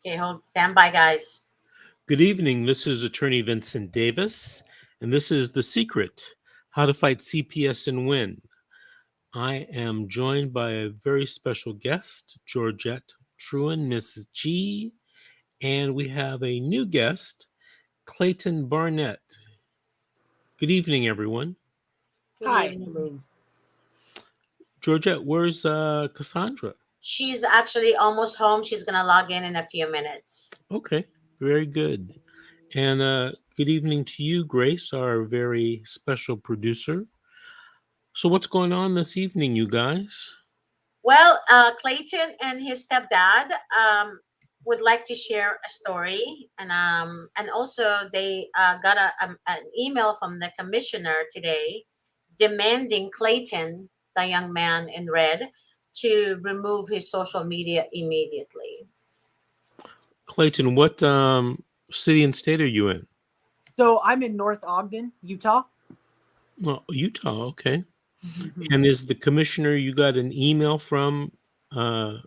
Okay, stand by, guys. Good evening. This is Attorney Vincent Davis, and this is The Secret, How to Fight CPS and Win. I am joined by a very special guest, Georgette Truan, Mrs. G, and we have a new guest, Clayton Barnett. Good evening, everyone. Good Hi. evening. Georgette, where's Cassandra? She's actually almost home. She's going to log in a few minutes. Okay, very good. And good evening to you, Grace, our very special producer. So what's going on this evening, you guys? Well, Clayton and his stepdad would like to share a story, and also they got an email from the commissioner today demanding Clayton, the young man in red, to remove his social media immediately. Clayton, what city and state are you in? So I'm in North Ogden, Utah. Well, Utah, okay. And is the commissioner, you got an email from the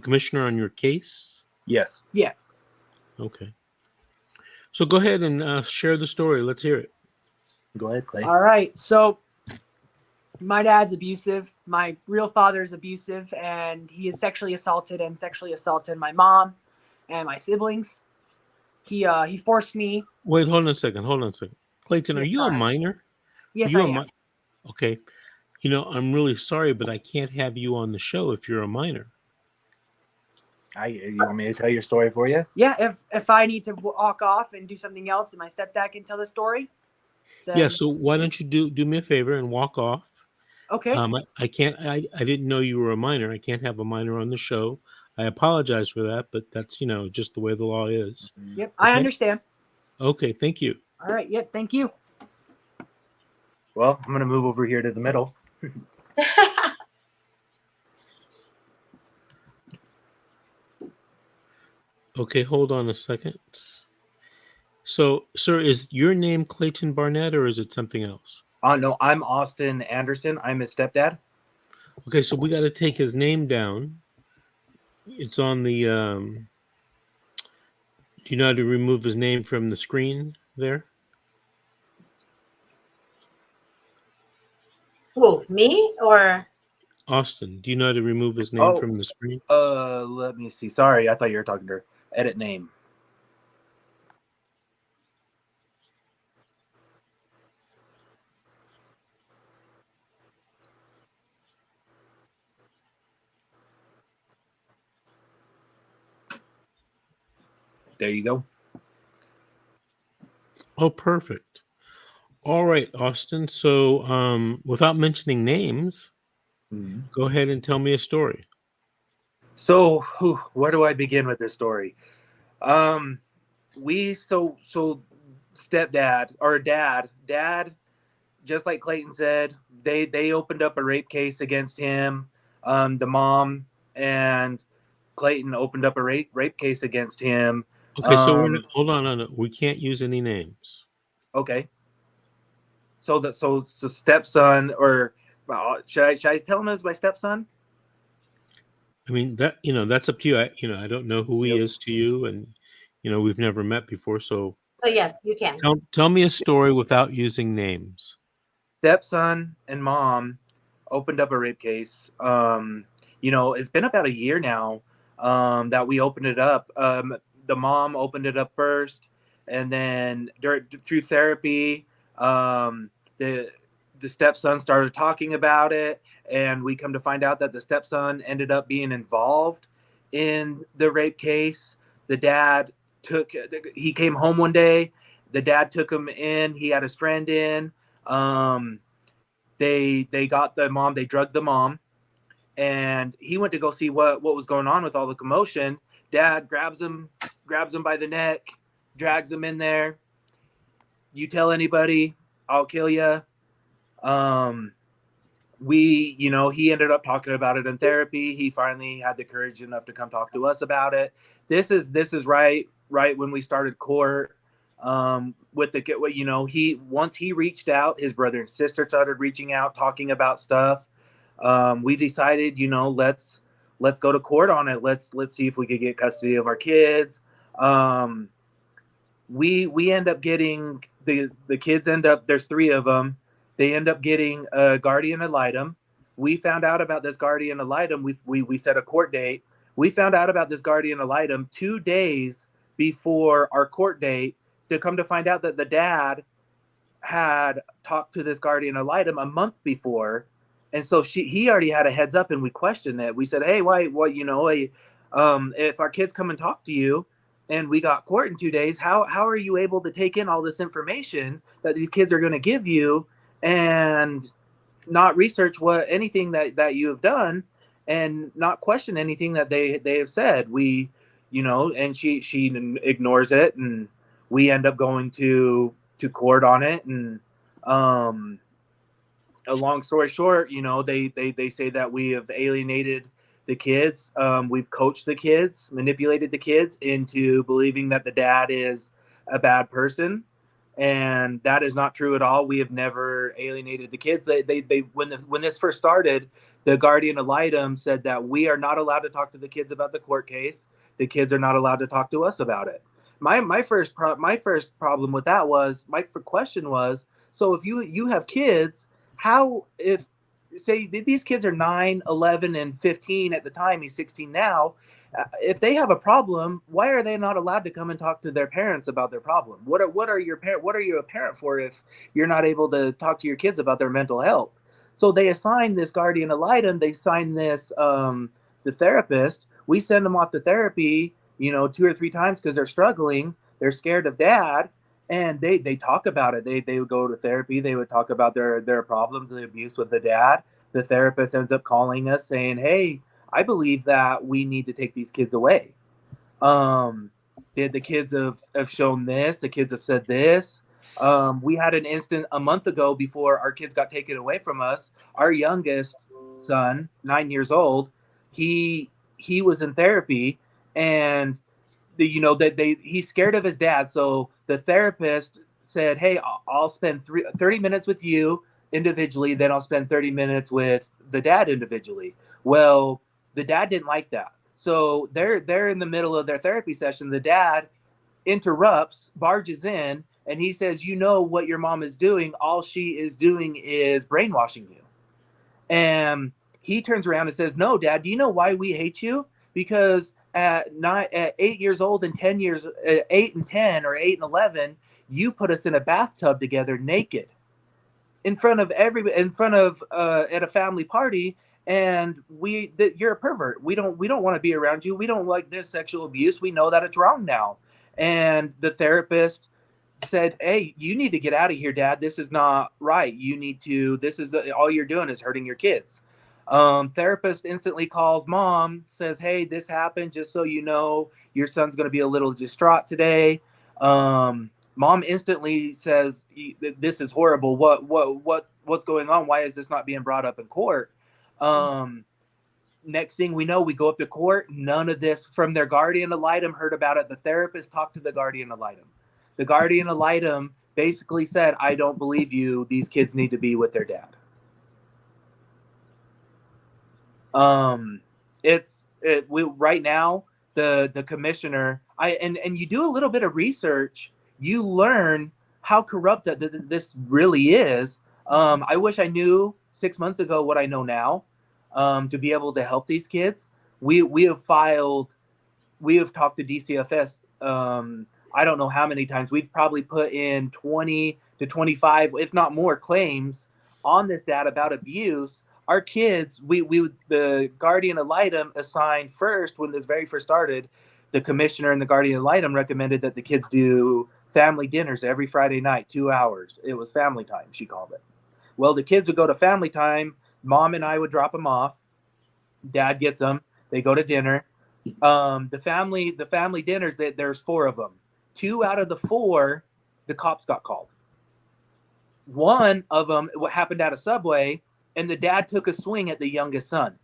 commissioner on your case? Yes. Yeah. Okay. So go ahead and share the story. Let's hear it. Go ahead, Clay. All right. So my dad's abusive. My real father is abusive, and he is sexually assaulted my mom and my siblings. He forced me. Wait, hold on a second. Clayton, Yeah, are you a minor? Yes, Are I you am. Okay. I'm really sorry, but I can't have you on the show if you're a minor. You want me to tell your story for you? Yeah. If I need to walk off and do something else, and my stepdad can tell the story. Then... Yeah. So why don't you do me a favor and walk off? Okay. I can't. I didn't know you were a minor. I can't have a minor on the show. I apologize for that, but that's just the way the law is. Yep, okay? I understand. Okay, thank you. All right. Yep, thank you. Well, I'm gonna move over here to the middle. Okay, hold on a second. So, sir, is your name Clayton Barnett or is it something else? No, I'm Austin Anderson. I'm his stepdad. Okay, so we got to take his name down. It's on the. Do you know how to remove his name from the screen there? Who, me or Austin? Do you know how to remove his name from the screen? Let me see. Sorry, I thought you were talking to her. Edit name. There you go. Oh, perfect. All right, Austin. So, without mentioning names, go ahead and tell me a story. So, where do I begin with this story? Stepdad or dad, just like Clayton said, they opened up a rape case against him. The mom and Clayton opened up a rape case against him. Okay, so hold on. We can't use any names. Okay. So stepson, or should I tell him as my stepson? I mean, that's up to you. I don't know who he is to you, and we've never met before. So yes, you can tell me a story without using names. Stepson and mom opened up a rape case. It's been about a year now that we opened it up. The mom opened it up first, and then through therapy, the stepson started talking about it, and we come to find out that the stepson ended up being involved in the rape case. The dad he came home one day. The dad took him in. He had his friend in. They got the mom. They drugged the mom, and he went to go see what was going on with all the commotion. Dad grabs him by the neck, drags him in there. You tell anybody, I'll kill you. He ended up talking about it in therapy. He finally had the courage enough to come talk to us about it. This is right when we started court. With once he reached out, his brother and sister started reaching out, talking about stuff. We decided, let's go to court on it. Let's see if we could get custody of our kids. We end up getting the kids end up, there's 3 of them. They end up getting a guardian ad litem. We found out about this guardian ad litem. We set a court date. We found out about this guardian ad litem 2 days before our court date, to come to find out that the dad had talked to this guardian ad litem a month before. And so he already had a heads up, and we questioned it. We said, hey, why, if our kids come and talk to you and we got court in 2 days, how are you able to take in all this information that these kids are going to give you and not research anything that you have done and not question anything that they have said? And she ignores it, and we end up going to court on it. And a long story short, they say that we have alienated the kids. We've coached the kids, manipulated the kids into believing that the dad is a bad person, and that is not true at all. We have never alienated the kids. When this first started, the guardian ad litem said that we are not allowed to talk to the kids about the court case. The kids are not allowed to talk to us about it. My first problem with that was, my question was, so if you have kids, how, if say these kids are 9, 11, and 15 at the time, he's 16 now, if they have a problem, why are they not allowed to come and talk to their parents about their problem? What are you a parent for if you're not able to talk to your kids about their mental health? So they assign this guardian ad litem, they sign this the therapist. We send them off to therapy 2 or 3 times because they're struggling, they're scared of dad, and they talk about it. They would go to therapy, they would talk about their problems, the abuse with the dad. The therapist ends up calling us saying, hey, I believe that we need to take these kids away. The kids have shown this, the kids have said this. We had an incident a month ago before our kids got taken away from us. Our youngest son, 9 years old, he was in therapy, and he's scared of his dad. So the therapist said, hey, I'll spend 30 minutes with you individually, then I'll spend 30 minutes with the dad individually. Well, the dad didn't like that. So they're in the middle of their therapy session. The dad interrupts, barges in, and he says, what your mom is doing, all she is doing is brainwashing you. And he turns around and says, no, Dad, do you know why we hate you? Because at 8 years old and 10 years, 8 and 10 or 8 and 11, you put us in a bathtub together naked in front of at a family party. And you're a pervert. We don't want to be around you. We don't like this sexual abuse. We know that it's wrong now. And the therapist said, hey, you need to get out of here, Dad. This is not right. All you're doing is hurting your kids. Therapist instantly calls mom, says, hey, this happened, just so you know, your son's going to be a little distraught today. Mom instantly says, this is horrible. What's going on? Why is this not being brought up in court? Next thing we know, we go up to court. None of this from their guardian ad litem heard about it. The therapist talked to the guardian ad litem. The guardian ad litem basically said, I don't believe you. These kids need to be with their dad. Right now, the commissioner, and you do a little bit of research, you learn how corrupt this really is. I wish I knew 6 months ago what I know now, to be able to help these kids. We have talked to DCFS. I don't know how many times. We've probably put in 20 to 25, if not more, claims on this dad about abuse. Our kids, the guardian ad litem assigned first, when this very first started, the commissioner and the guardian ad litem recommended that the kids do family dinners every Friday night, 2 hours. It was family time, she called it. Well, the kids would go to family time. Mom and I would drop them off. Dad gets them. They go to dinner. The family dinners, there's 4 of them. 2 out of the 4, the cops got called. One of them, what happened at a Subway, and the dad took a swing at the youngest son.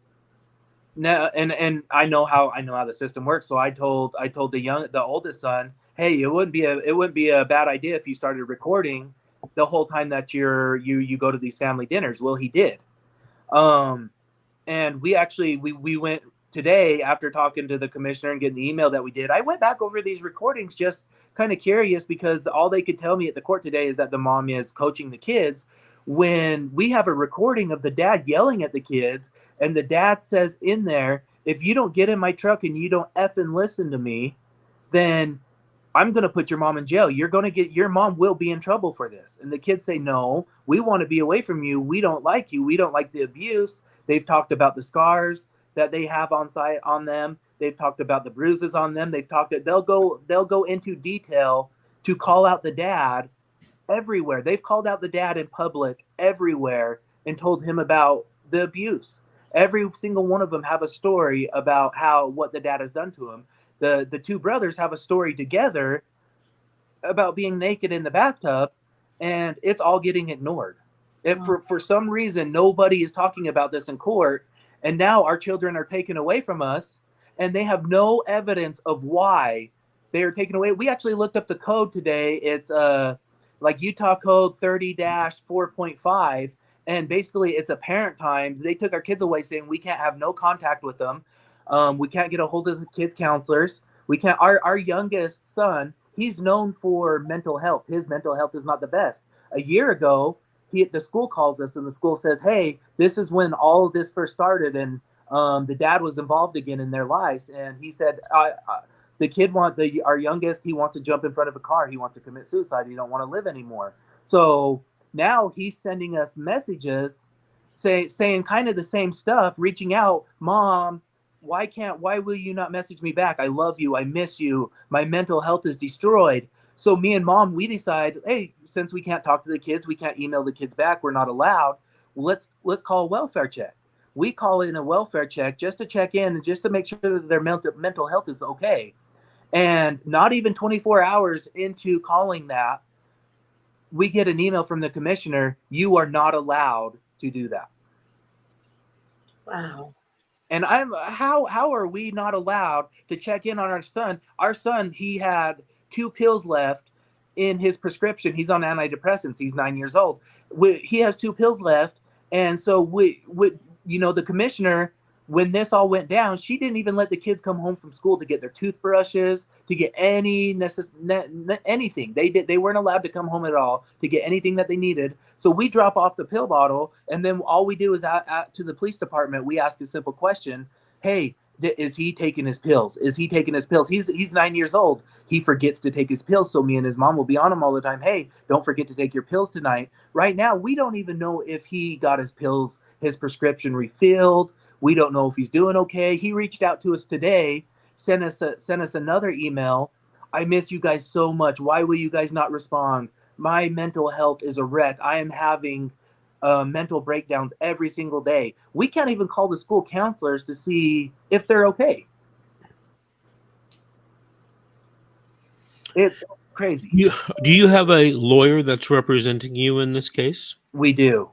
Now, and I know how the system works. So I told the oldest son, hey, it wouldn't be a bad idea if you started recording the whole time that you go to these family dinners. Well, he did. And we went today, after talking to the commissioner and getting the email that we did, I went back over these recordings just kind of curious, because all they could tell me at the court today is that the mom is coaching the kids, when we have a recording of the dad yelling at the kids, and the dad says in there, if you don't get in my truck and you don't effing listen to me, then I'm going to put your mom in jail. Your mom will be in trouble for this. And the kids say, no, we want to be away from you. We don't like you. We don't like the abuse. They've talked about the scars that they have on them. They've talked about the bruises on them. They'll go into detail to call out the dad everywhere. They've called out the dad in public everywhere and told him about the abuse. Every single one of them have a story about what the dad has done to him. The two brothers have a story together about being naked in the bathtub, and it's all getting ignored. For some reason, nobody is talking about this in court, and now our children are taken away from us, and they have no evidence of why they are taken away. We actually looked up the code today. It's like Utah Code 30-4.5, and basically it's a parent time. They took our kids away, saying we can't have no contact with them. We can't get a hold of the kids counselors. We can't. Our youngest son, he's known for mental health. His mental health is not the best. A year ago, the school calls us, and the school says, hey, this is when all of this first started, and the dad was involved again in their lives. And he said, the kid our youngest, he wants to jump in front of a car. He wants to commit suicide. He don't want to live anymore. So now he's sending us messages saying kind of the same stuff, reaching out, Mom, why will you not message me back? I love you. I miss you. My mental health is destroyed. So me and Mom, we decide, hey, since we can't talk to the kids, we can't email the kids back, we're not allowed, let's call a welfare check. We call in a welfare check just to check in and just to make sure that their mental health is okay. And not even 24 hours into calling that, we get an email from the commissioner, you are not allowed to do that. Wow. And how are we not allowed to check in on our son? Our son, he had 2 pills left in his prescription. He's on antidepressants. He's 9 years old. He has 2 pills left. And so the commissioner, when this all went down, she didn't even let the kids come home from school to get their toothbrushes, to get anything. They weren't allowed to come home at all to get anything that they needed. So we drop off the pill bottle, and then all we do is to the police department, we ask a simple question. Hey, is he taking his pills? Is he taking his pills? He's 9 years old. He forgets to take his pills. So me and his mom will be on him all the time. Hey, don't forget to take your pills tonight. Right now, we don't even know if he got his pills, his prescription refilled. We don't know if he's doing okay. He reached out to us today, sent us another email. I miss you guys so much. Why will you guys not respond? My mental health is a wreck. I am having mental breakdowns every single day. We can't even call the school counselors to see if they're okay. It's crazy. Do you have a lawyer that's representing you in this case? We do.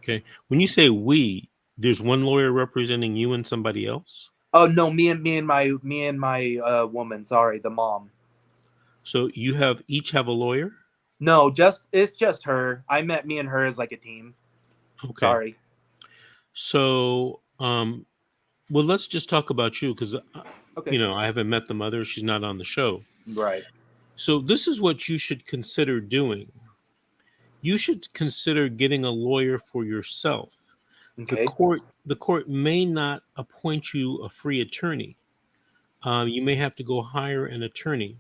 Okay. When you say we, there's one lawyer representing you and somebody else? Oh no, me and my woman. Sorry, the mom. So you each have a lawyer? No, it's just her. I met me and her as like a team. Okay. Sorry. So, well, let's just talk about you because, Okay. I haven't met the mother. She's not on the show. Right. So this is what you should consider doing. You should consider getting a lawyer for yourself. Okay. The court may not appoint you a free attorney. You may have to go hire an attorney.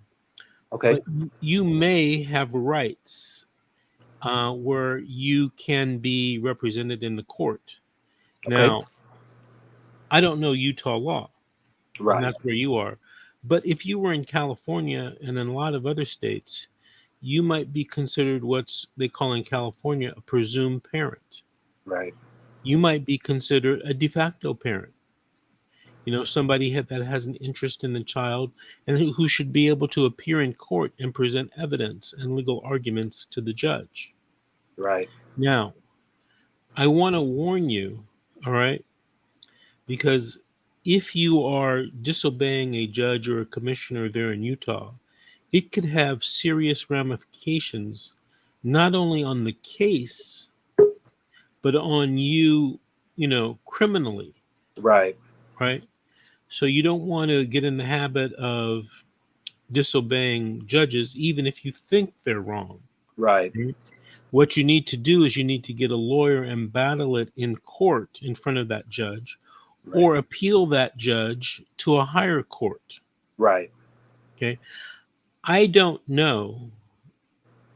Okay. But you may have rights where you can be represented in the court. Okay. Now, I don't know Utah law, Right. and that's where you are. But if you were in California and in a lot of other states, you might be considered what they call in California a presumed parent. Right. You might be considered a de facto parent. Somebody that has an interest in the child and who should be able to appear in court and present evidence and legal arguments to the judge. Right. Now, I want to warn you, all right, because if you are disobeying a judge or a commissioner there in Utah, it could have serious ramifications, not only on the case, but on you, criminally. Right. Right. So you don't want to get in the habit of disobeying judges, even if you think they're wrong. Right. Right? What you need to do is you need to get a lawyer and battle it in court in front of that judge, Right. or appeal that judge to a higher court. Right. Okay. I don't know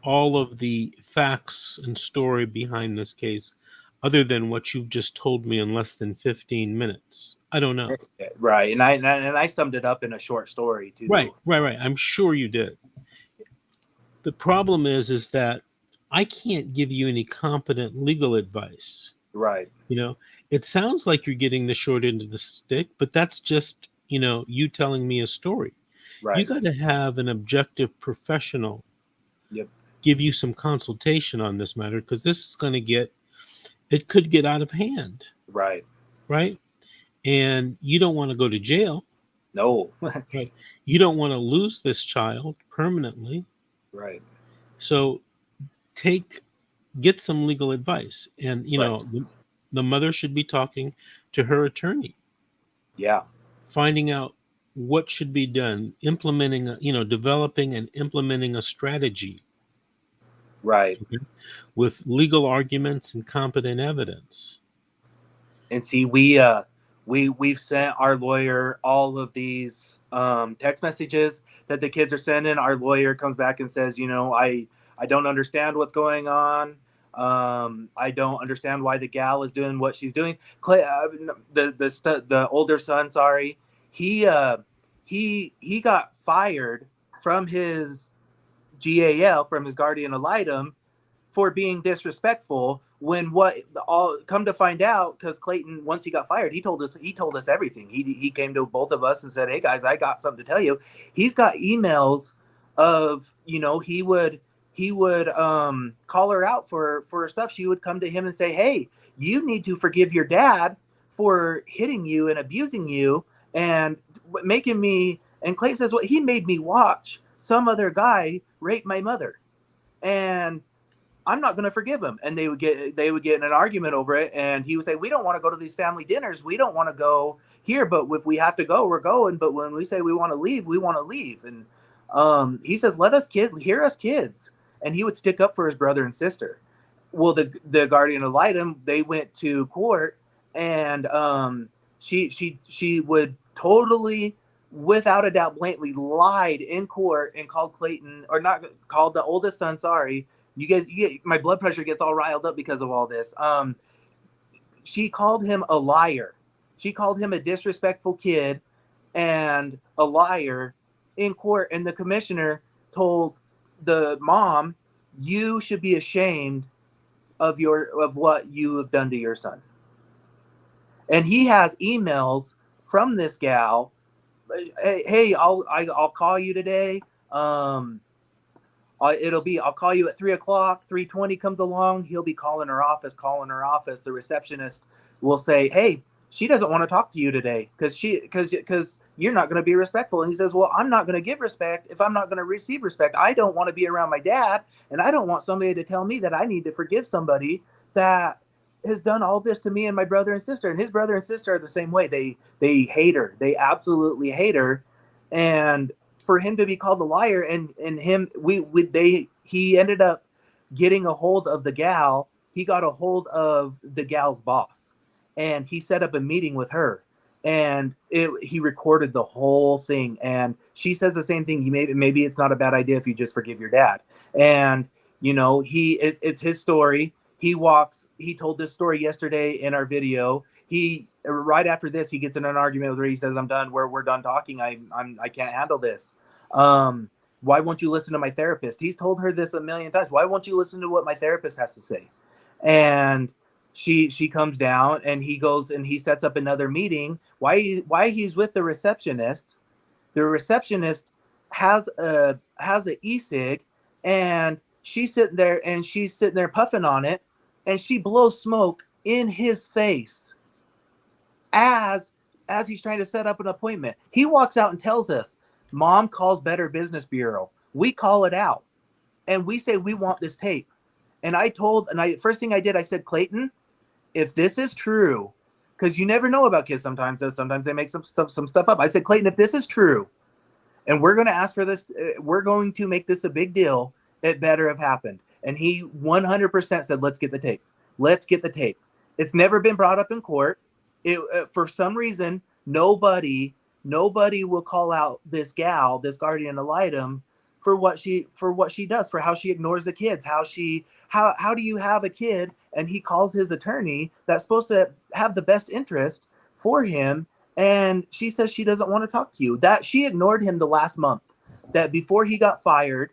all of the facts and story behind this case other than what you've just told me in less than 15 minutes. I don't know. Right. And I summed it up in a short story too. Right. I'm sure you did. The problem is that I can't give you any competent legal advice. Right. You know, it sounds like you're getting the short end of the stick, but that's just, you telling me a story. Right. You got to have an objective professional Yep. give you some consultation on this matter, because this is going to it could get out of hand. Right. Right. And you don't want to go to jail. No. Right. You don't want to lose this child permanently. Right. So get some legal advice. And, the mother should be talking to her attorney. Yeah. Finding out what should be done, developing and implementing a strategy. Right. Okay, with legal arguments and competent evidence. And see, we've sent our lawyer all of these text messages that the kids are sending. Our lawyer comes back and says, I don't understand what's going on. I don't understand why the gal is doing what she's doing. The older son, sorry, he got fired from his GAL, from his guardian ad litem, for being disrespectful. When come to find out, because Clayton, once he got fired, he told us everything. He came to both of us and said, "Hey guys, I got something to tell you." He's got emails of, he would call her out for her stuff. She would come to him and say, "Hey, you need to forgive your dad for hitting you and abusing you and making me." And Clayton says, "Well, he made me watch some other guy rape my mother, and I'm not going to forgive him." And they would get in an argument over it. And he would say, "We don't want to go to these family dinners. We don't want to go here, but if we have to go, we're going. But when we say we want to leave, we want to leave." And he says, hear us kids. And he would stick up for his brother and sister. Well, the guardian ad litem, they went to court, and she would totally, without a doubt, blatantly lied in court and called Clayton, or not called the oldest son, sorry. You get my blood pressure gets all riled up because of all this. She called him a liar. She called him a disrespectful kid and a liar in court. And the commissioner told the mom, "You should be ashamed of what you have done to your son." And he has emails from this gal. "Hey, I'll call you today. I'll call you at 3:00. 3:20 comes along. He'll be calling her office. The receptionist will say, "Hey, she doesn't want to talk to you today because you're not going to be respectful." And he says, "Well, I'm not going to give respect if I'm not going to receive respect. I don't want to be around my dad, and I don't want somebody to tell me that I need to forgive somebody that has done all this to me and my brother and sister." And his brother and sister are the same way. They hate her. They absolutely hate her. And for him to be called a liar, and him, he ended up getting a hold of the gal. He got a hold of the gal's boss, and he set up a meeting with her, and he recorded the whole thing. And she says the same thing. Maybe it's not a bad idea if you just forgive your dad. And it's his story. He told this story yesterday in our video. Right after this, he gets in an argument with her. He says, "I'm done. We're done talking. I can't handle this. Why won't you listen to my therapist?" He's told her this a million times. "Why won't you listen to what my therapist has to say?" And she comes down, and he goes and he sets up another meeting. Why he's with the receptionist? The receptionist has a e-cig, and she's sitting there puffing on it, and she blows smoke in his face as he's trying to set up an appointment. He walks out and tells us, "Mom calls Better Business Bureau. We call it out, and we say we want this tape." And first thing I did, I said, "Clayton, if this is true, because you never know about kids. Sometimes they make some stuff up. I said, Clayton, if this is true, and we're going to ask for this, we're going to make this a big deal. It better have happened. And he 100% said, let's get the tape. Let's get the tape. It's never been brought up in court. It for some reason, nobody will call out this gal, this guardian ad litem, for what she does, for how she ignores the kids, how do you have a kid and he calls his attorney that's supposed to have the best interest for him, and she says she doesn't want to talk to you. That she ignored him the last month. That before he got fired,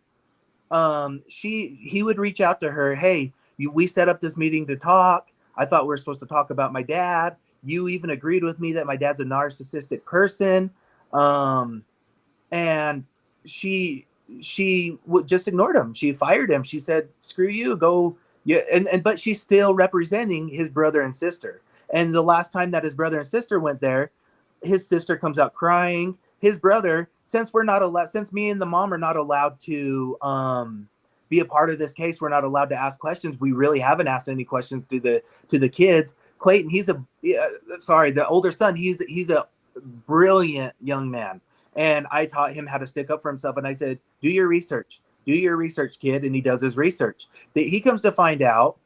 he would reach out to her. Hey, we set up this meeting to talk. I thought we were supposed to talk about my dad. You even agreed with me that my dad's a narcissistic person. And she just ignored him. She fired him. She said, screw you, go. Yeah. But she's still representing his brother and sister. And the last time that his brother and sister went there, his sister comes out crying. His brother, since me and the mom are not allowed to be a part of this case, we're not allowed to ask questions. We really haven't asked any questions to the kids. Clayton, the older son, he's a brilliant young man. And I taught him how to stick up for himself. And I said, do your research, kid. And he does his research. He comes to find out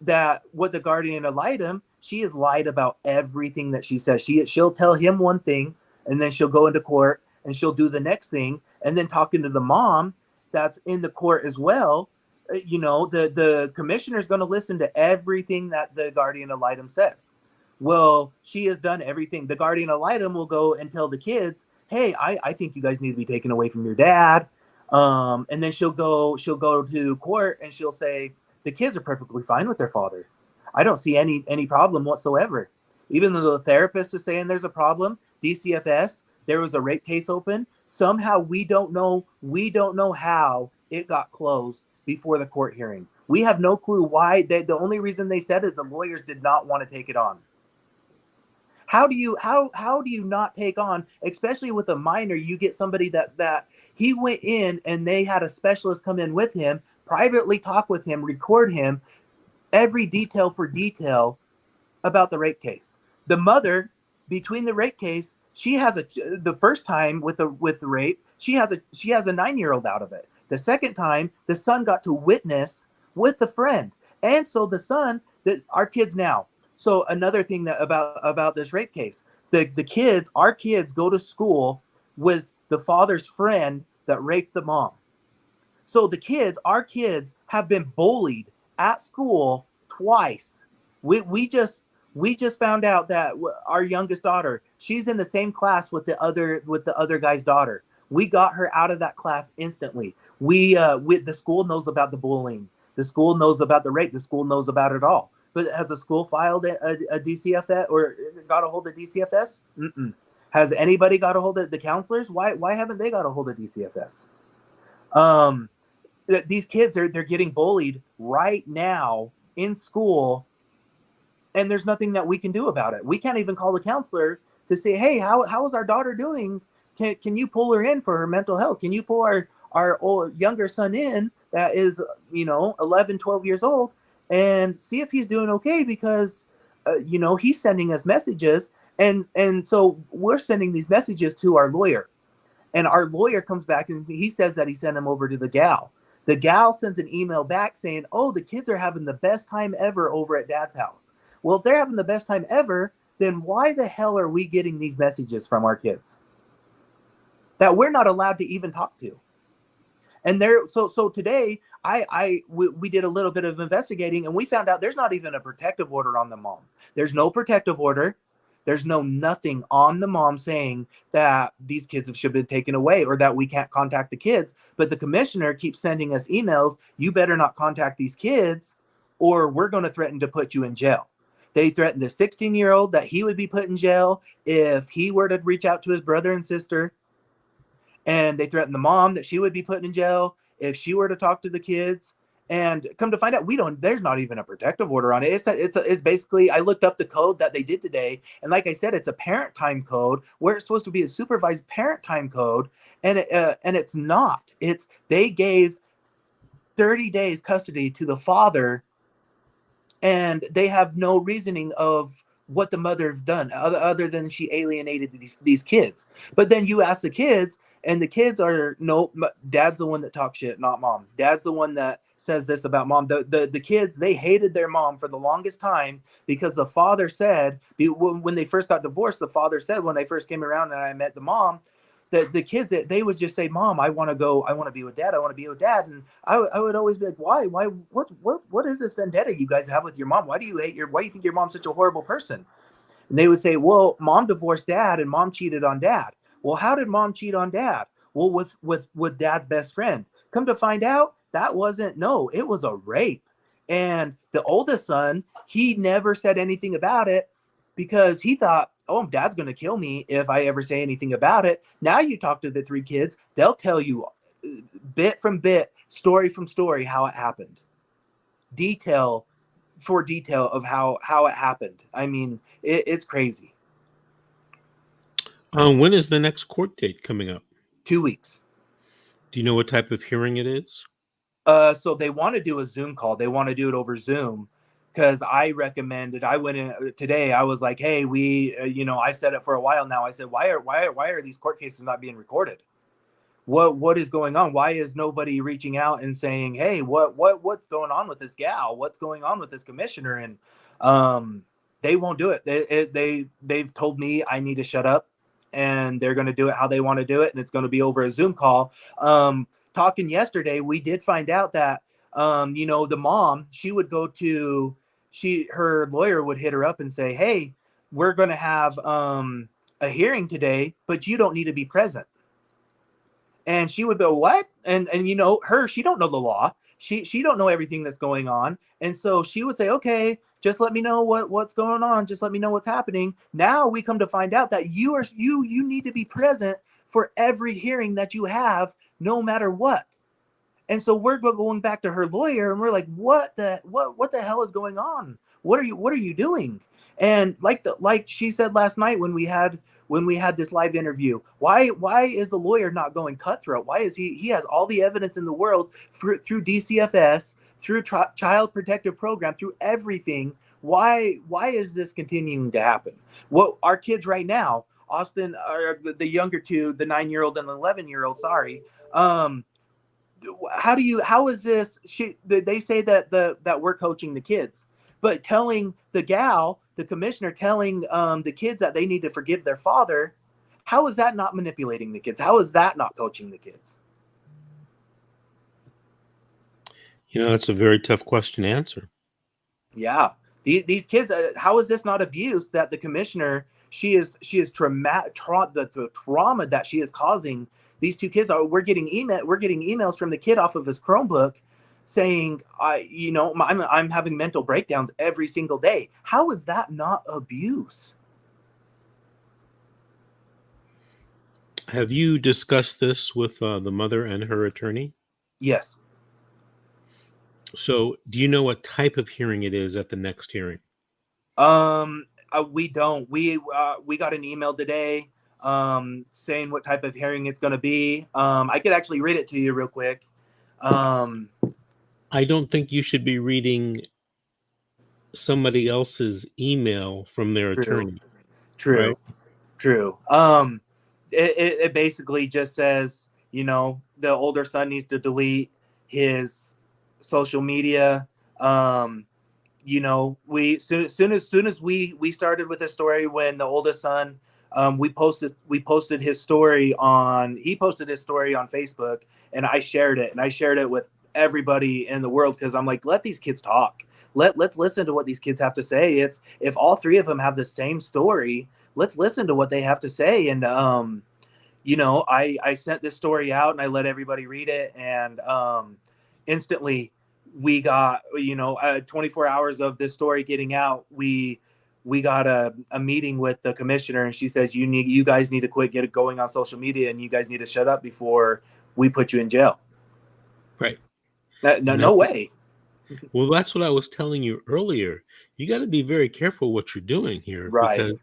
that what the guardian ad litem, she has lied about everything that she says. She'll tell him one thing, and then she'll go into court and she'll do the next thing. And then talking to the mom that's in the court as well, the commissioner is going to listen to everything that the guardian ad litem says. Well, she has done everything. The guardian ad litem will go and tell the kids, hey, I think you guys need to be taken away from your dad. And then she'll go to court and she'll say, the kids are perfectly fine with their father. I don't see any problem whatsoever. Even though the therapist is saying there's a problem, DCFS, there was a rape case open. Somehow we don't know how it got closed before the court hearing. We have no clue why. The only reason they said is the lawyers did not want to take it on. How do you not take on, especially with a minor? You get somebody that he went in and they had a specialist come in with him, privately talk with him, record him, every detail for detail about the rape case. The mother, between the rape case, she has the first time with the rape, she has a 9-year-old out of it. The second time, the son got to witness with a friend, and so the son, our kids now. So another thing that about this rape case, our kids go to school with the father's friend that raped the mom. So our kids have been bullied at school twice. We just found out that our youngest daughter, she's in the same class with the other guy's daughter. We got her out of that class instantly. The school knows about the bullying. The school knows about the rape. The school knows about it all. But has the school filed a DCFS or got a hold of DCFS? Mm-mm. Has anybody got a hold of the counselors? Why haven't they got a hold of DCFS? These kids, they're getting bullied right now in school, and there's nothing that we can do about it. We can't even call the counselor to say, hey, how is our daughter doing? Can you pull her in for her mental health? Can you pull our old, younger son in that is 11, 12 years old and see if he's doing okay? Because he's sending us messages, and so we're sending these messages to our lawyer, and our lawyer comes back and he says that he sent them over to the gal. The gal sends an email back saying, oh, the kids are having the best time ever over at dad's house. Well, if they're having the best time ever, then why the hell are we getting these messages from our kids that we're not allowed to even talk to? And so today we did a little bit of investigating, and we found out there's not even a protective order on the mom. There's no protective order. There's nothing on the mom saying that these kids should have been taken away or that we can't contact the kids. But the commissioner keeps sending us emails. You better not contact these kids or we're going to threaten to put you in jail. They threatened the 16-year-old that he would be put in jail if he were to reach out to his brother and sister. And they threatened the mom that she would be put in jail if she were to talk to the kids. And come to find out, there's not even a protective order on it. It's basically, I looked up the code that they did today. And like I said, it's a parent time code where it's supposed to be a supervised parent time code. And it's not. They gave 30 days custody to the father, and they have no reasoning of what the mother have done other than she alienated these kids. But then you ask the kids, and the kids are, no, dad's the one that talks shit, not mom. Dad's the one that says this about mom. The kids, they hated their mom for the longest time because the father said, when they first got divorced, the father said, when they first came around and I met the mom, that the kids, they would just say, Mom, I want to be with dad. I want to be with dad. And I would always be like, why, what is this vendetta you guys have with your mom? Why do you think your mom's such a horrible person? And they would say, well, mom divorced dad and mom cheated on dad. Well, how did mom cheat on dad? Well, with dad's best friend. Come to find out, it was a rape. And the oldest son, he never said anything about it because he thought, oh, dad's going to kill me if I ever say anything about it. Now you talk to the three kids, they'll tell you bit from bit, story from story, how it happened. Detail for detail of how it happened. I mean, it's crazy. When is the next court date coming up? 2 weeks. Do you know what type of hearing it is? So they want to do a Zoom call. They want to do it over Zoom because I recommended. I went in today. I was like, hey, I've said it for a while now. I said, why are these court cases not being recorded? What is going on? Why is nobody reaching out and saying, hey, what's going on with this gal? What's going on with this commissioner? And they won't do it. They've told me I need to shut up, and they're going to do it how they want to do it, and it's going to be over a Zoom call. Talking yesterday, we did find out that the mom, she would go to her lawyer would hit her up and say, hey, we're going to have a hearing today, but you don't need to be present. And she would go, what? And she don't know the law. She don't know everything that's going on. And so she would say, okay, just let me know what's going on. Just let me know what's happening. Now we come to find out that you need to be present for every hearing that you have, no matter what. And so we're going back to her lawyer, and we're like, what the hell is going on? What are you doing? And like she said last night when we had this live interview, why is the lawyer not going cutthroat? Why is he has all the evidence in the world through DCFS, through Child Protective Program, through everything? Why is this continuing to happen? Well, our kids right now, Austin, the younger two, the 9-year-old and the 11-year-old, sorry. How is this? They say that we're coaching the kids, but telling the commissioner telling the kids that they need to forgive their father, how is that not manipulating the kids? How is that not coaching the kids? It's a very tough question to answer. Yeah. These kids, how is this not abuse that the commissioner, she is the trauma that she is causing these two kids we're getting emails from the kid off of his Chromebook saying, I'm having mental breakdowns every single day. How is that not abuse? Have you discussed this with the mother and her attorney? Yes. So do you know what type of hearing it is at the next hearing? We don't. We got an email today saying what type of hearing it's going to be. I could actually read it to you real quick. I don't think you should be reading somebody else's email from their attorney. True. Right? True. It basically just says, the older son needs to delete his social media. We soon as we started with this story, when the oldest son, he posted his story on Facebook, and I shared it with everybody in the world, because I'm like, let these kids talk. Let's listen to what these kids have to say. If all three of them have the same story, let's listen to what they have to say. And I sent this story out and I let everybody read it, and instantly we got 24 hours of this story getting out, we got a meeting with the commissioner, and she says, you guys need to quit going on social media, and you guys need to shut up before we put you in jail. Right. No way. Well, that's what I was telling you earlier. You got to be very careful what you're doing here, Right. because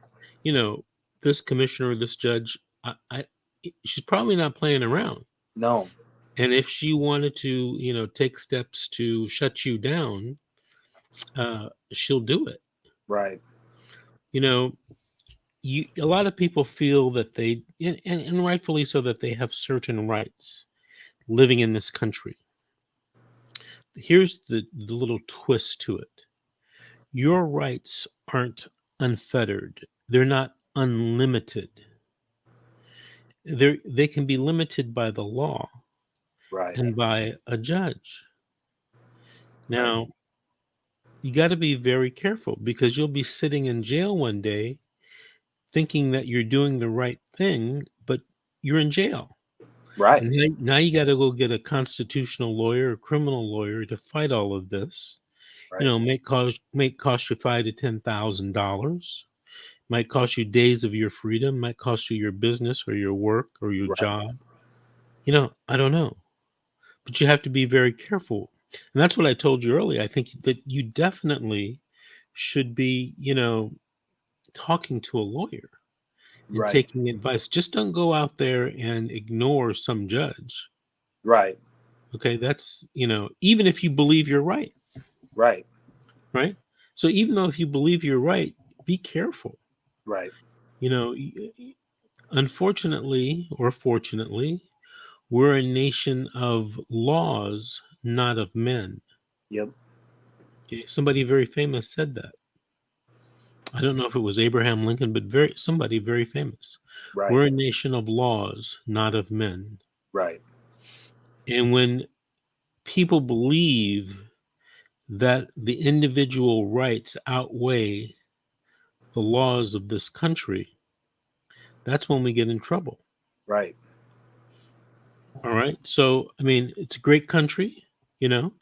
this commissioner, this judge, she's probably not playing around. No. And if she wanted to, take steps to shut you down, she'll do it. Right. You know, a lot of people feel that they, and rightfully so, that they have certain rights living in this country. Here's the little twist to it. Your rights aren't unfettered. They're not unlimited. They can be limited by the law Right. and by a judge. Right. Now, you got to be very careful, because you'll be sitting in jail one day thinking that you're doing the right thing, but you're in jail. Right. And now you got to go get a constitutional lawyer, a criminal lawyer to fight all of this. Right. You know, may cost you $5,000 to $10,000. Might cost you days of your freedom. Might cost you your business or your work or your Right. job. You know, I don't know, but you have to be very careful. And that's what I told you earlier. I think that you definitely should be, talking to a lawyer and Right. taking advice. Just don't go out there and ignore some judge. Right. Okay, that's, even if you believe you're right, Right. right? So even though if you believe you're right, be careful. Right. You know, unfortunately or fortunately, we're a nation of laws, not of men. Yep. Okay, somebody very famous said that. I don't know if it was Abraham Lincoln, but somebody very famous. Right. We're a nation of laws, not of men. Right. And when people believe that the individual rights outweigh the laws of this country, that's when we get in trouble. Right. All right. So, I mean, it's a great country, you know,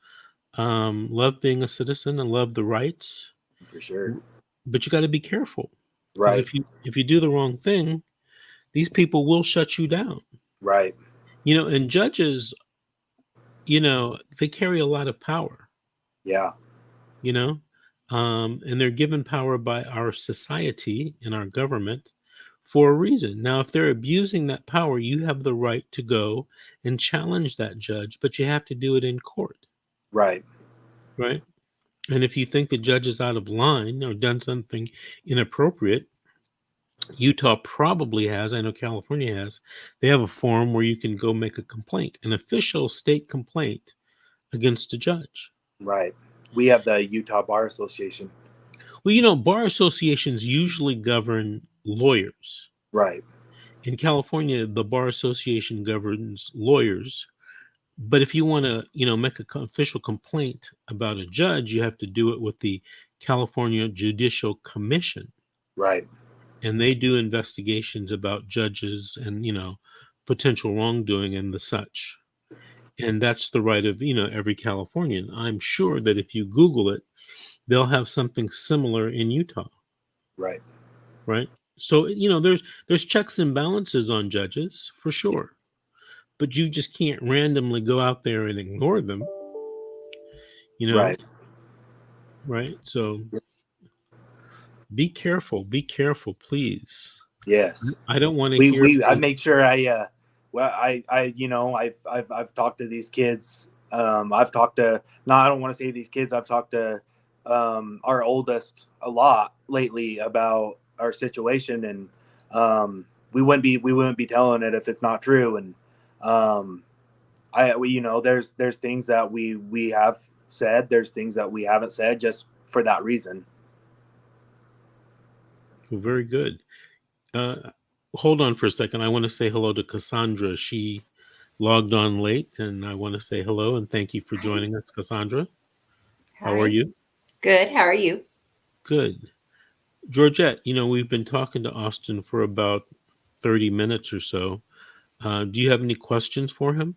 love being a citizen and love the rights, For sure. but you got to be careful, because Right. if you do the wrong thing, these people will shut you down. Right. And judges, they carry a lot of power, Yeah. you know, and they're given power by our society and our government for a reason. Now, if they're abusing that power, you have the right to go and challenge that judge, but you have to do it in court, Right. right? And if you think the judge is out of line or done something inappropriate, Utah probably has, I know California has, they have a forum where you can go make a complaint, an official state complaint against a judge. Right. We have the Utah Bar Association. Well, bar associations usually govern lawyers. Right. In California, the bar association governs lawyers. But if you want to, make an official complaint about a judge, you have to do it with the California Judicial Commission. Right. And they do investigations about judges and, potential wrongdoing and the such. And that's the right of, every Californian. I'm sure that if you Google it, they'll have something similar in Utah. Right. Right. So, there's checks and balances on judges for sure, but you just can't randomly go out there and ignore them, Right. right? So be careful, please. Yes. I don't want to hear. I make sure I've talked to these kids. I've talked to, no, I don't want to say these kids. I've talked to our oldest a lot lately about our situation, and we wouldn't be telling it if it's not true. And there's things that we have said, there's things that we haven't said, just for that reason. Well, very good. Hold on for a second. I want to say hello to Cassandra. She logged on late, and I want to say hello and thank you for joining us, Cassandra. Hi. How are you? Good. How are you? Good. Georgette, we've been talking to Austin for about 30 minutes or so. Do you have any questions for him?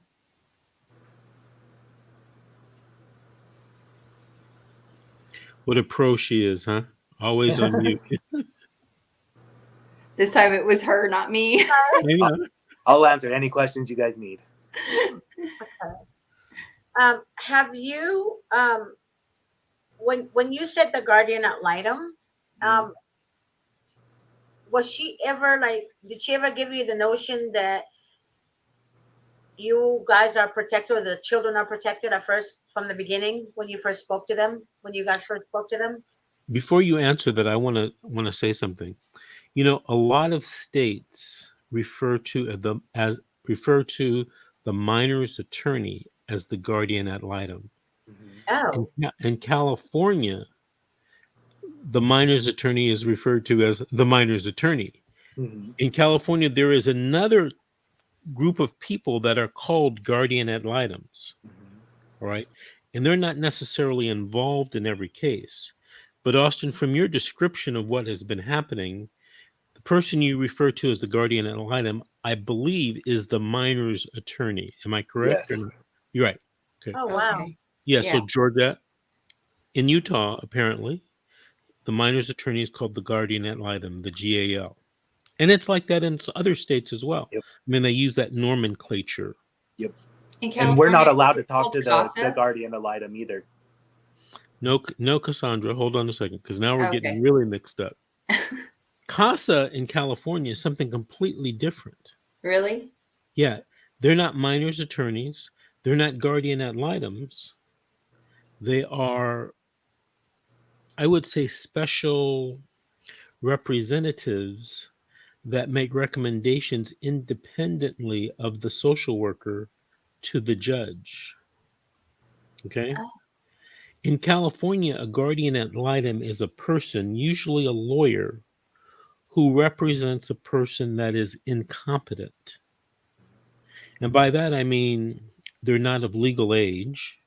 What a pro she is, huh? Always on mute. This time it was her, not me. Yeah. I'll answer any questions you guys need. Have you, when you said the guardian ad litem, was she ever did she ever give you the notion that you guys are protected, or the children are protected at first, from the beginning, when you guys first spoke to them? before you answer that, I want to say something. You know, a lot of states refer to the minor's attorney as the guardian ad litem. Mhm. Oh, In California, the minor's attorney is referred to as the minor's attorney. Mhm. In California, there is another group of people that are called guardian ad litems. Mhm. All right. And they're not necessarily involved in every case. But Austin, from your description of what has been happening, the person you refer to as the guardian ad litem, I believe, is the minor's attorney. Am I correct? Or Yes. not? You're right. Okay. oh wow. Okay. Yeah. Yeah. So Georgia, in Utah, apparently, the minor's attorney is called the guardian ad litem, the GAL. And it's like that in other states as well. Yep. I mean, they use that nomenclature. Yep. In And we're not California, allowed is to it talk called to the CASA? guardian ad litem either. No, no, Cassandra, hold on a second, because now we're getting Okay. really mixed up. CASA in California is something completely different. Really? Yeah, they're not minors attorneys. They're not guardian ad litems. They are, I would say, special representatives that make recommendations independently of the social worker to the judge. Okay? Oh. In California, a guardian ad litem is a person, usually a lawyer, who represents a person that is incompetent. And by that, I mean they're not of legal age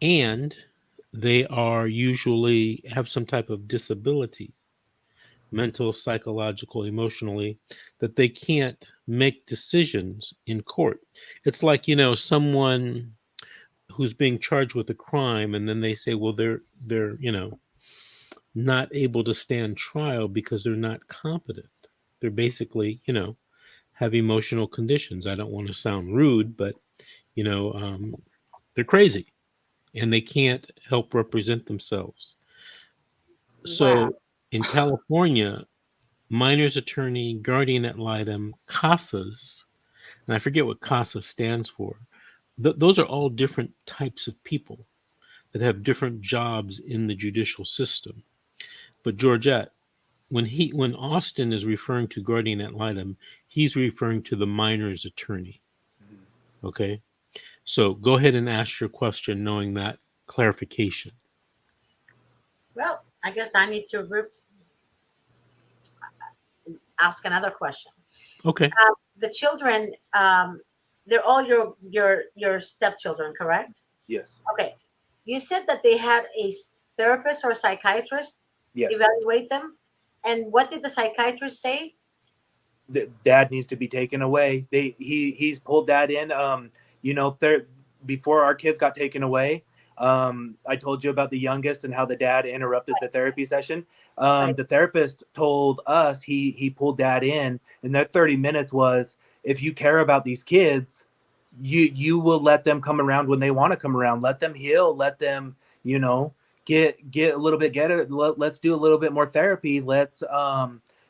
and they are usually have some type of disability, mental, psychological, emotionally, that they can't make decisions in court. It's like, you know, someone who's being charged with a crime and then they say, well, they're, you know, not able to stand trial because they're not competent. They're basically, you know, have emotional conditions. I don't want to sound rude, but you know, they're crazy and they can't help represent themselves. Wow. So in California, minor's attorney, guardian ad litem, CASAs, and I forget what CASA stands for. Those are all different types of people that have different jobs in the judicial system. But Georgette, when Austin is referring to guardian ad litem, he's referring to the minor's attorney. Mhm. Okay. So go ahead and ask your question knowing that clarification. Well, I guess I need to ask another question. Okay. The children, they're all your stepchildren, correct? Yes. Okay. You said that they had a therapist or psychiatrist Yes. evaluate them, and what did the psychiatrist say? Dad needs to be taken away. He's pulled dad in. You know, before our kids got taken away, I told you about the youngest and how the dad interrupted the therapy session. Right. The therapist told us he pulled dad in, and that 30 minutes was, if you care about these kids, you will let them come around when they want to come around. Let them heal. Let them, you know, get a little bit get it. Let's do a little bit more therapy. Let's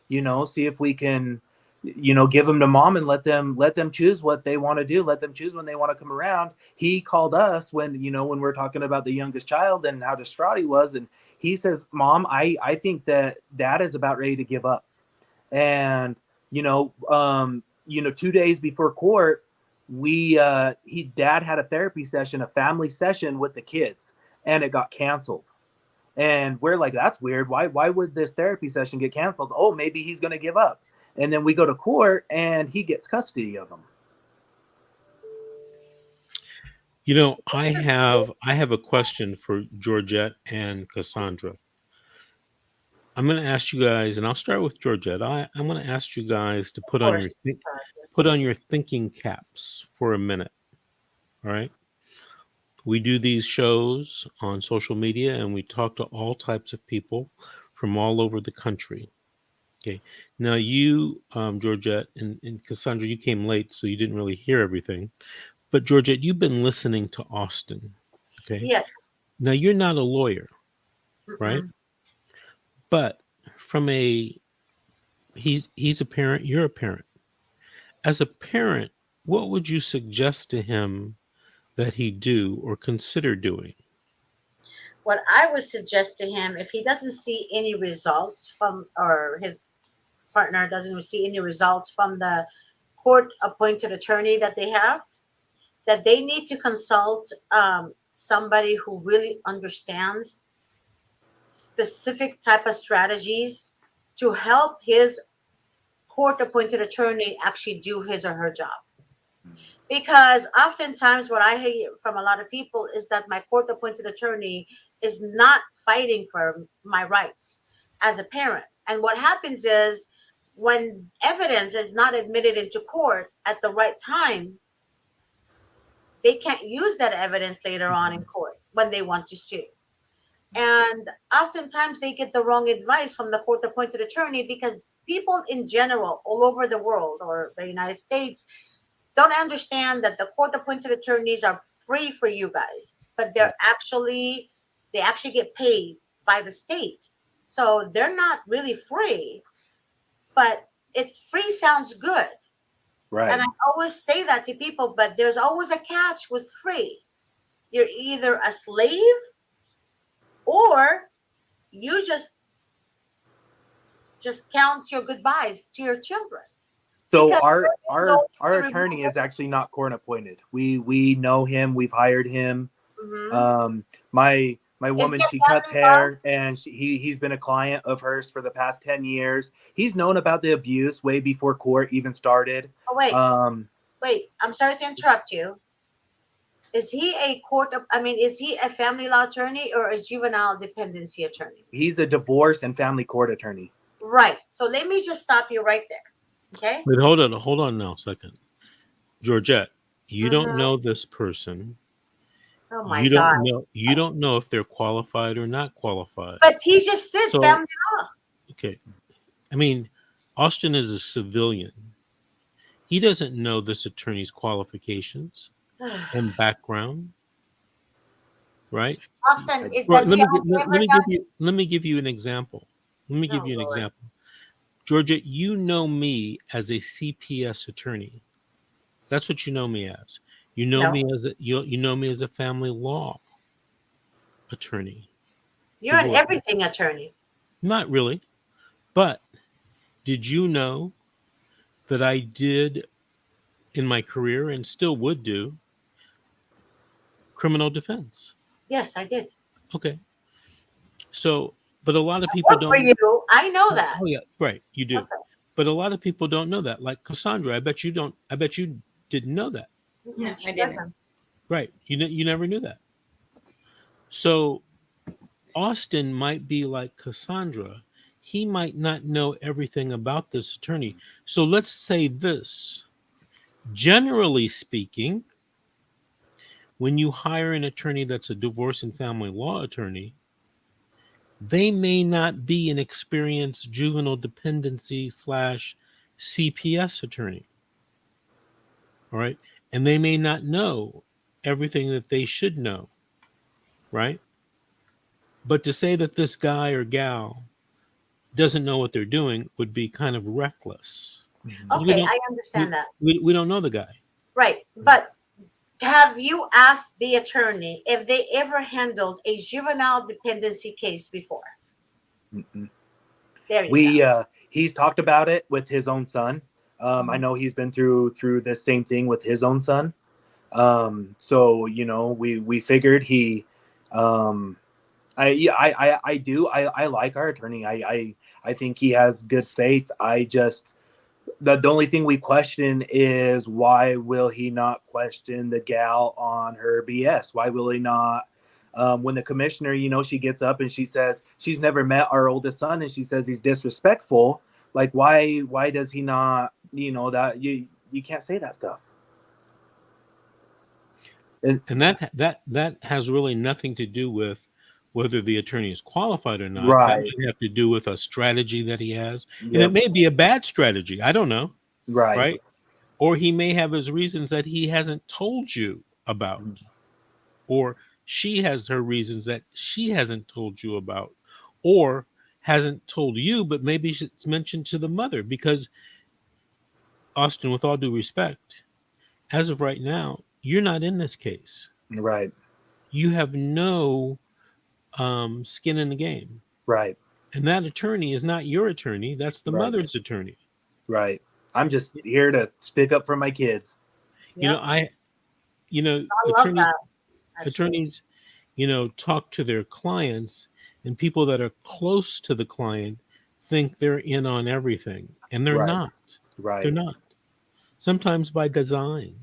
you know, see if we can, you know, give them to mom and let them choose what they want to do. Let them choose when they want to come around. He called us when, you know, when we're talking about the youngest child and how distraught he was, and he says, Mom, I think that dad is about ready to give up. And you know, 2 days before court, dad had a therapy session, a family session with the kids, and it got canceled. And we're like, that's weird. Why would this therapy session get canceled? Oh, maybe he's going to give up. And then we go to court and he gets custody of them. You know, I have a question for Georgette and Cassandra. I'm going to ask you guys, and I'll start with Georgette. I'm going to ask you guys to Of put on course. your thinking caps for a minute. All right. We do these shows on social media and we talk to all types of people from all over the country. Okay. Now you, Georgette and Cassandra, you came late, so you didn't really hear everything. But Georgette, you've been listening to Austin. Okay. Yes. Now you're not a lawyer, right? Mm-mm. But from he's a parent, you're a parent. As a parent, what would you suggest to him that he do or consider doing? what I would suggest to him, if he doesn't see any results from, or his partner doesn't see any results from the court appointed attorney that they have, that they need to consult somebody who really understands specific type of strategies to help his court appointed attorney actually do his or her job. Because oftentimes what I hear from a lot of people is that my court appointed attorney is not fighting for my rights as a parent. And what happens is when evidence is not admitted into court at the right time, they can't use that evidence later on in court when they want to sue. And oftentimes they get the wrong advice from the court appointed attorney, because people in general all over the world or the United States don't understand that the court appointed attorneys are free for you guys, but they actually get paid by the state. So they're not really free, but it's free sounds good. Right. And I always say that to people, but there's always a catch with free. You're either a slave or you just count your goodbyes to your children. So Because our attorney is actually not court appointed. We know him. We've hired him. Mhm. My woman, he a she cuts family hair, and he's been a client of hers for the past 10 years. He's known about the abuse way before court even started. Oh, wait. Um, Wait, I'm sorry to interrupt you. Is he is he a family law attorney or a juvenile dependency attorney? he's a divorce and family court attorney. Right. So let me just stop you right there. Okay. Wait, hold on now a second. Georgette, you don't Mhm. know this person. Oh my You God. don't know if they're qualified or not qualified. But he just said So- family law. Okay. I mean, Austin is a civilian. He doesn't know this attorney's qualifications and background, right? Austin, Right, does let he me ever let me give you an example. Let me give Oh, you an Lord. example. Georgia, you know me as a CPS attorney. That's what you know me as. You know No. me as you know me as a family law attorney. You're an Divorce. everything attorney. Not really. But did you know that I did in my career and still would do criminal defense? Yes, I did. Okay. So, but a lot of I people work for don't. you. I know that. Oh yeah, right. You do. Okay. But a lot of people don't know that. Like Cassandra, I bet you don't. I bet you didn't know that. No, She I didn't. doesn't. Right. You never knew that. So Austin might be like Cassandra. He might not know everything about this attorney. So let's say this. Generally speaking, when you hire an attorney that's a divorce and family law attorney, they may not be an experienced juvenile dependency / CPS attorney. All right. And they may not know everything that they should know. Right. But to say that this guy or gal doesn't know what they're doing would be kind of reckless. Because Okay, I understand that. we don't know the guy. Right. But have you asked the attorney if they ever handled a juvenile dependency case before? Mm-mm. There you go. He's talked about it with his own son. I know he's been through the same thing with his own son. So we figured he I do. I like our attorney. I think he has good faith. I just the only thing we question is why will he not question the gal on her BS? Why will he not? When the commissioner, she gets up and she says she's never met our oldest son, and she says he's disrespectful. Like why does he not? That you can't say that stuff. And that has really nothing to do with whether the attorney is qualified or not. Right. That might have to do with a strategy that he has. And Yep. it may be a bad strategy. I don't know. Right. Right. Or he may have his reasons that he hasn't told you about. Or she has her reasons that she hasn't told you about. Or hasn't told you, but maybe it's mentioned to the mother. Because, Austin, with all due respect, as of right now, you're not in this case. Right. You have no skin in the game. Right. And that attorney is not your attorney. That's the Right. mother's attorney. Right. I'm just here to stick up for my kids. You know, I love that. Actually. attorneys, talk to their clients, and people that are close to the client think they're in on everything, and they're Right. not. Right. They're not. Sometimes by design,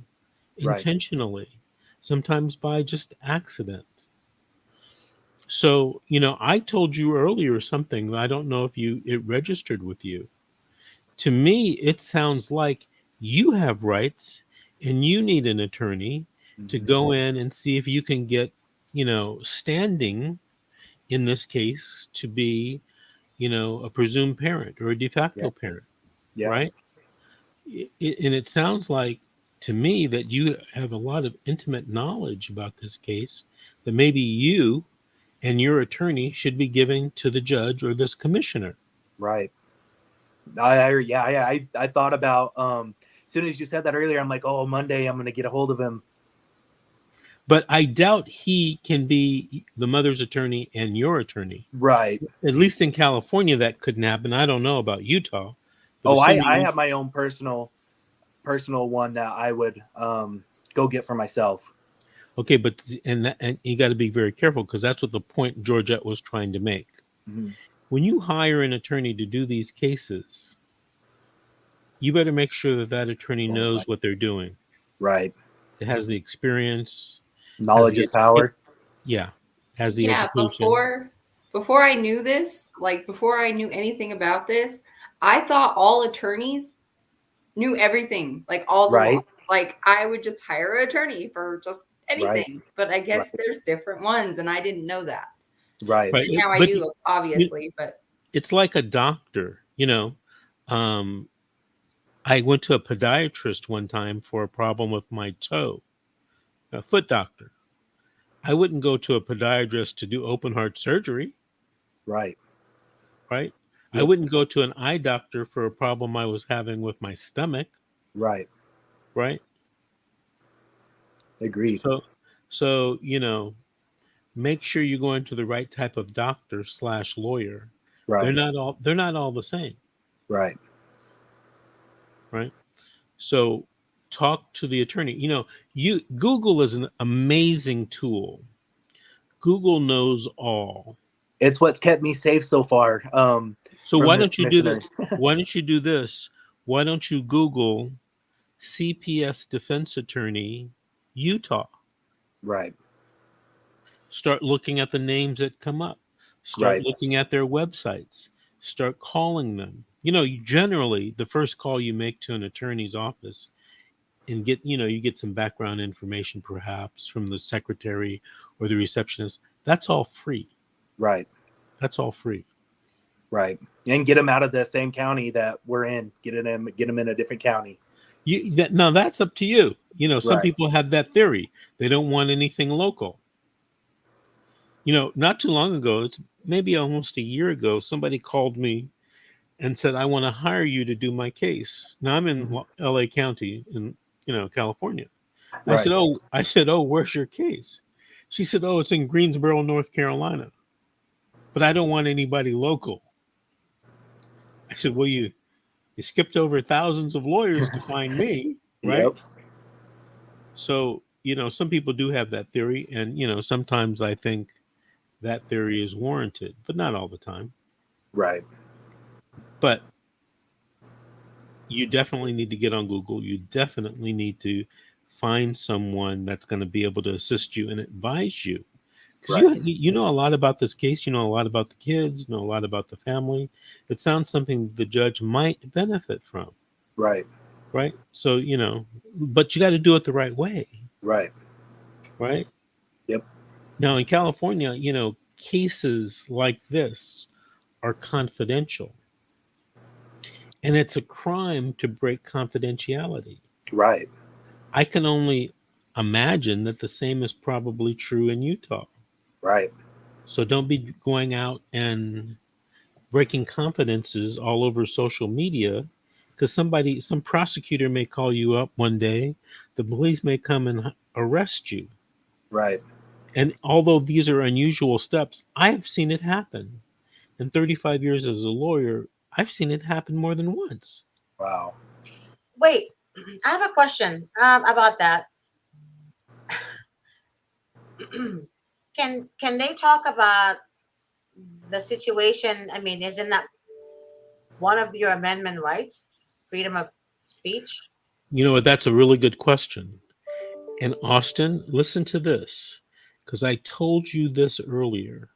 Right. intentionally, sometimes by just accident. So, I told you earlier something. I don't know if it registered with you. To me, it sounds like you have rights and you need an attorney to Mhm. go in and see if you can get, standing in this case to be, a presumed parent or a de facto Yeah. parent, Yeah. right? And it sounds like to me that you have a lot of intimate knowledge about this case that maybe you and your attorney should be giving to the judge or this commissioner. Right. I thought about as soon as you said that earlier, I'm like, oh, Monday I'm gonna get a hold of him. But I doubt he can be the mother's attorney and your attorney. Right. At least in California, that couldn't happen. I don't know about Utah. But Oh, I assuming have my own personal one that I would go get for myself. okay, but and you got to be very careful because that's what the point Georgette was trying to make. Mhm. When you hire an attorney to do these cases, you better make sure that attorney knows what they're doing. Right. It has the experience. Knowledge is power. Yeah, has the Yeah, education. before I knew this, like before I knew anything about this, I thought all attorneys knew everything, like all the Right. law. Like I would just hire an attorney for just anything. But I guess Right. there's different ones, and I didn't know that. Right. Right. Now I But do, obviously, but it's like a doctor, I went to a podiatrist one time for a problem with my toe, a foot doctor. I wouldn't go to a podiatrist to do open heart surgery, Right. right? I Yep. wouldn't go to an eye doctor for a problem I was having with my stomach, Right. right? Agreed. So, make sure you're going to the right type of doctor / lawyer. Right. They're not all the same, Right. right? So talk to the attorney. Google is an amazing tool. Google knows all. It's what's kept me safe so far. So from why this don't you do commissioner. this? Why don't you do this? Why don't you Google CPS defense attorney Utah? Right. Start looking at the names that come up. Start Right. looking at their websites. Start calling them. You generally the first call you make to an attorney's office and you get some background information perhaps from the secretary or the receptionist. That's all free. Right. That's all free. Right. And get them out of the same county that we're in. Get them in a different county. Now that's up to you. Some Right. people have that theory. They don't want anything local. Not too long ago, it's maybe almost a year ago, somebody called me and said, I want to hire you to do my case. Now I'm in LA County in, California. Right. I said, oh, where's your case? She said, oh, it's in Greensboro, North Carolina. But I don't want anybody local. I said, well, you skipped over thousands of lawyers to find me, right? Yep. So, some people do have that theory. And, sometimes I think that theory is warranted, but not all the time. Right. But you definitely need to get on Google. You definitely need to find someone that's going to be able to assist you and advise you. Because Right. you know a lot about this case. You know a lot about the kids. You know a lot about the family. It sounds something the judge might benefit from. Right. Right. So, but you got to do it the right way. Right. Right. Yep. Now, in California, cases like this are confidential. And it's a crime to break confidentiality. Right. I can only imagine that the same is probably true in Utah. Right. So don't be going out and breaking confidences all over social media, because some prosecutor may call you up one day, the police may come and arrest you. Right. And although these are unusual steps, I have seen it happen. In 35 years as a lawyer, I've seen it happen more than once. Wow. Wait, I have a question about that. Can they talk about the situation? I mean, isn't that one of your amendment rights, freedom of speech? You know, that's a really good question. And Austin, listen to this, because I told you this earlier.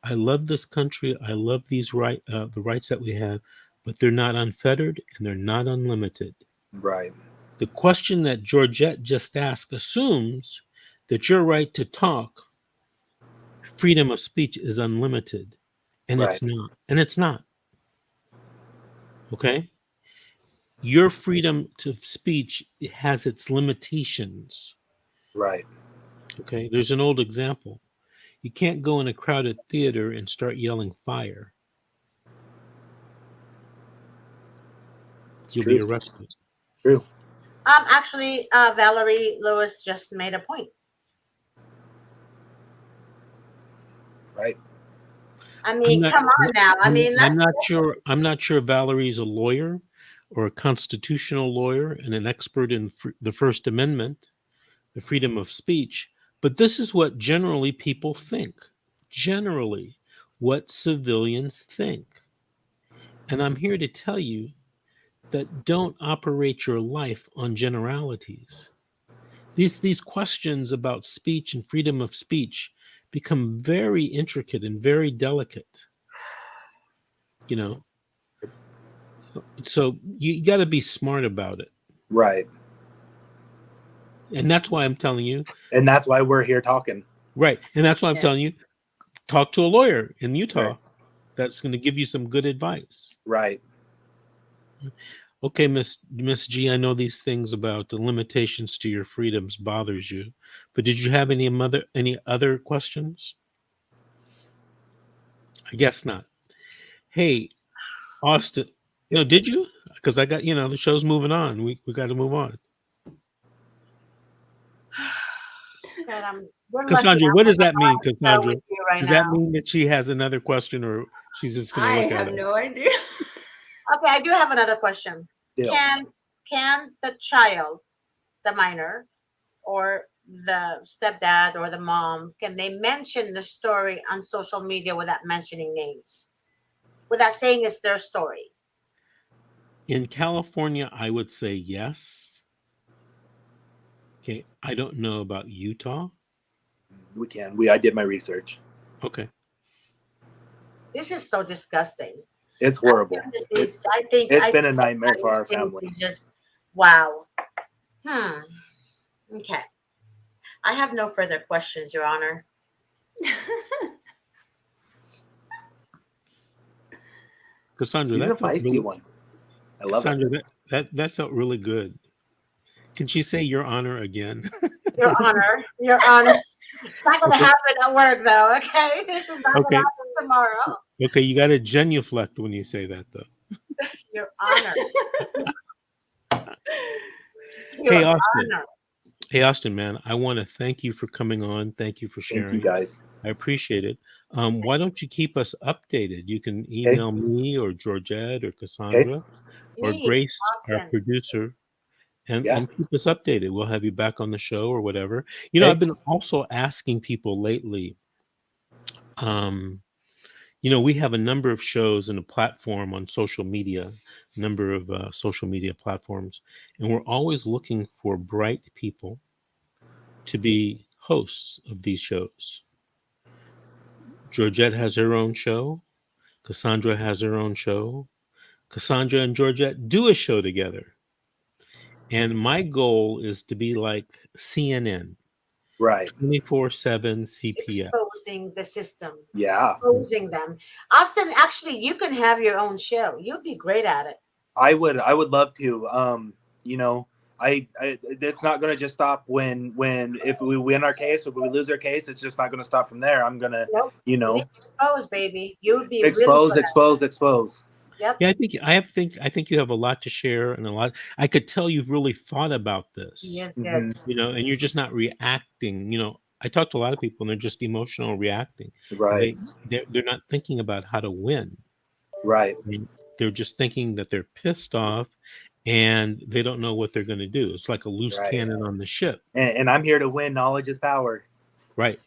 I love this country. I love the rights that we have, but they're not unfettered and they're not unlimited. Right. The question that Georgette just asked assumes that your right to talk, freedom of speech, is unlimited, and Right. it's not. And it's not. Okay? Your freedom to speech has its limitations. Right. Okay? There's an old example. You can't go in a crowded theater and start yelling fire. It's You'll true. be arrested. True. Actually, Valerie Lewis just made a point. Right. I mean, not- come on now. I mean, I'm not sure. I'm not sure Valerie's a lawyer or a constitutional lawyer and an expert in the First Amendment, the freedom of speech. But this is what generally people think. Generally, what civilians think. And I'm here to tell you that don't operate your life on generalities. These questions about speech and freedom of speech become very intricate and very delicate. You know, so you got to be smart about it. Right. And that's why I'm telling you. And that's why we're here talking. Right. And that's why I'm Yeah. telling you, talk to a lawyer in Utah Right. that's going to give you some good advice. Right. Okay, Miss G, I know these things about the limitations to your freedoms bothers you, but did you have any other questions? I guess not. Hey, Austin, did you? Because I got, the show's moving on. We got to move on. God, we're lucky Cassandra, I'm what does on that mean, the show Cassandra? with you right Does now. that mean that she has another question, or she's just going I to look at have it? no idea. Okay, I do have another question. Deal. Can the child, the minor, or the stepdad or the mom, can they mention the story on social media without mentioning names, without saying it's their story? In California, I would say yes. Okay, I don't know about Utah. We can. I did my research. Okay. This is so disgusting. It's horrible. It's I think It's been a nightmare for our think family. we just wow. Okay. I have no further questions, Your Honor. Cassandra, He's a that felt feisty really, one. I love it. Cassandra, that felt really good. Can she say Your Honor again? Your Honor. Your Honor. It's not going to happen at work, though, okay? This is not going Okay. to happen tomorrow. Okay, you got to genuflect when you say that, though. Your Honor. Hey, Your Austin. Honor. Hey, Austin, man, I want to thank you for coming on. Thank you for sharing. Thank you, guys. I appreciate it. Why don't you keep us updated? You can email me or Georgette or Cassandra or Me, Grace, our Austin. producer, and Yeah. keep us updated. We'll have you back on the show or whatever. I've been also asking people lately. We have a number of shows and a platform on social media, number of social media platforms, and we're always looking for bright people to be hosts of these shows. Georgette has her own show. Cassandra has her own show. Cassandra and Georgette do a show together. And my goal is to be like CNN, Right. 24/7 CPS. Exposing the system. Yeah. Exposing them. Austin, actually, you can have your own show. You'd be great at it. I would love to. I it's not going to just stop when if we win our case, if we lose our case, it's just not going to stop from there. I'm going to, Nope. Expose, baby. You would be expose. Yep. Yeah, I think you have a lot to share and a lot. I could tell you've really thought about this. Yes, Mhm. good. And you're just not reacting. I talk to a lot of people and they're just emotional reacting. Right. They're not thinking about how to win. Right. I mean, they're just thinking that they're pissed off and they don't know what they're going to do. It's like a loose Right. cannon on the ship. And I'm here to win. Knowledge is power. Right.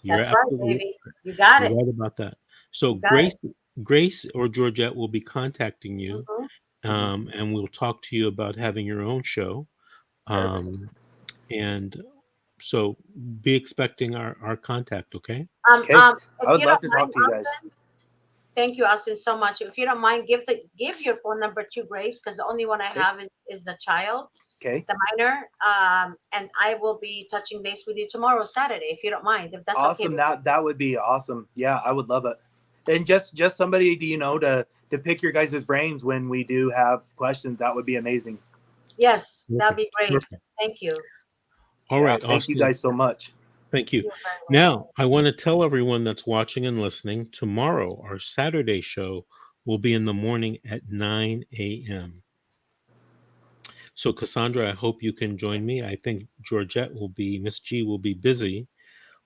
You're That's right, absolutely baby. You got you're it. right about that. So You got Grace or Georgette will be contacting you, Mhm. and we'll talk to you about having your own show. And so be expecting our contact, okay? Okay. If I would you love don't to talk mind, to you guys. Austin, thank you, Austin, so much. If you don't mind, give your phone number to Grace, because the only one I Okay. have is the child, Okay. the minor. And I will be touching base with you tomorrow, Saturday, if you don't mind. If that's okay. Awesome. That would be awesome. Yeah, I would love it. And just somebody, to pick your guys' brains when we do have questions. That would be amazing. Yes, that'd be great. Perfect. Thank you. All right, Thank Austin. you guys so much. Thank you. You're very welcome. Now, I want to tell everyone that's watching and listening, tomorrow, our Saturday show will be in the morning at 9 a.m. So, Cassandra, I hope you can join me. I think Miss G will be busy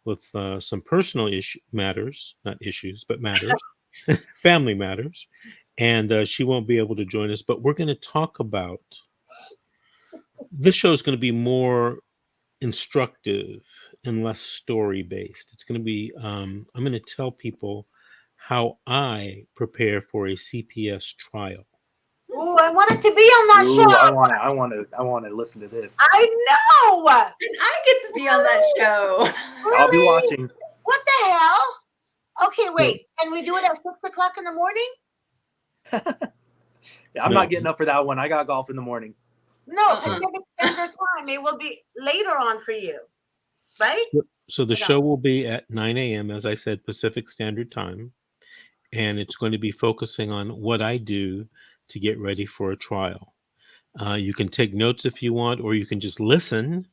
with some personal matters, not issues, but matters, family matters. And she won't be able to join us, but we're going to talk about, this show is going to be more instructive and less story based. It's going to be, I'm going to tell people how I prepare for a CPS trial. Ooh, I wanted to be on that Ooh, show. I want to listen to this. I know. And I get to be on that show. I'll be Really? watching. What the hell? Okay, wait. Can we do it at 6:00 in the morning? I'm not getting up for that one. I got golf in the morning. No, Pacific Standard Time. It will be later on for you, right? So the show will be at 9 a.m., as I said, Pacific Standard Time. And it's going to be focusing on what I do to get ready for a trial. You can take notes if you want, or you can just listen.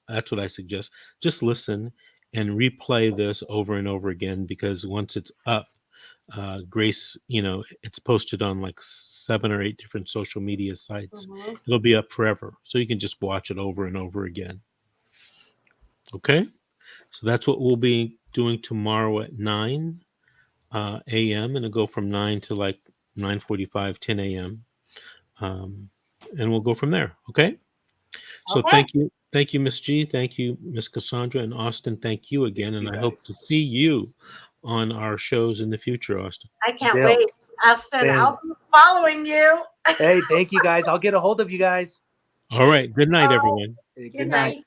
That's what I suggest. Just listen and replay this over and over again, because once it's up, Grace, it's posted on like 7 or 8 different social media sites. It'll be up forever. So you can just watch it over and over again. Okay? So that's what we'll be doing tomorrow at 9 a.m. and it'll go from 9 to like 9:45, 10 a.m. And we'll go from there. Okay? So thank you, Miss G. Thank you, Miss Cassandra, and Austin. Thank you again. And I hope to see you on our shows in the future, Austin. I can't wait. Austin, I'll be following you. Hey, thank you guys. I'll get a hold of you guys. All right. Good night, everyone. Good night.